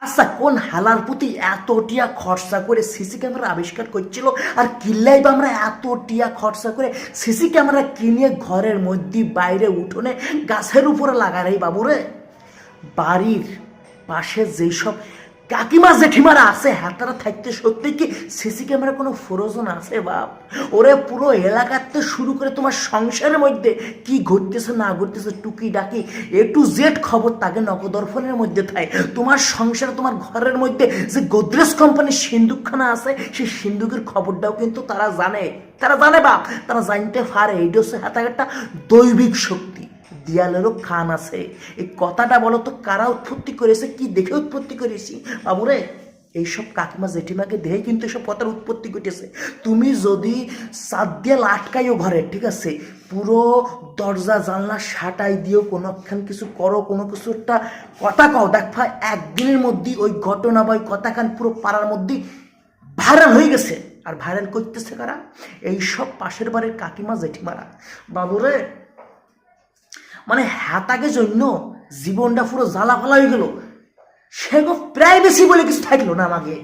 আচ্ছা, কোন হালার প্রতি এত টিয়া খরচা করে সিসি ক্যামেরা আবিষ্কার করছিল, আর কিল্লাই বা আমরা এত টিয়া খরচা করে সিসি ক্যামেরা কিনে ঘরের মধ্যে বাইরে উঠোনে গাছের উপরে লাগাই বাবুরে? বাড়ির পাশে যেই সব কাকিমা জেঠিমারা আছে হাতারা থাকতে সত্যি কি সিসি ক্যামেরা কোনো প্রয়োজন আছে বাপ? ওরে পুরো এলাকাতে শুরু করে তোমার সংসারের মধ্যে কি ঘটতেছে না ঘটতেছে টুকি ডাকি A to Z খবর তাকে নগদর্পণের মধ্যে থাকে। তোমার সংসারে তোমার ঘরের মধ্যে যে গোদরেজ কোম্পানির সিন্দুকখানা আছে সেই সিন্দুকের খবরটাও কিন্তু তারা জানে। তারা জানে বাপ, তারা জানতে পারে। এইটা হচ্ছে হাতে একটা দৈবিক শক্তি। দেয়ালেরও কান আছে। এই কথাটা বলো তো কারা উৎপত্তি করেছে, কি দেখে উৎপত্তি করেছি বাবুরে? এইসব কাকিমা জেঠিমাকে দেখে কিন্তু এসব কথার উৎপত্তি ঘটেছে। তুমি যদি চাঁদ দিয়ে আটকাইও ঘরে, ঠিক আছে, পুরো দরজা জানলা সাটাই দিয়েও কোনোখান কিছু করো, কোনো কিছু একটা কথা কও, দেখবা একদিনের মধ্যেই ওই ঘটনা বা ওই কথাখান পুরো পাড়ার মধ্যেই ভাইরাল হয়ে গেছে। আর ভাইরাল করতেছে কারা? এইসব পাশের বাড়ির কাকিমা জেঠিমারা বাবুরে। মানে হাতাকে জন্য জীবনটা পুরো জ্বালা ফালা হয়ে গেল। সেগো প্রাইভেসি বলে কিছু থাকলো না আমাকে।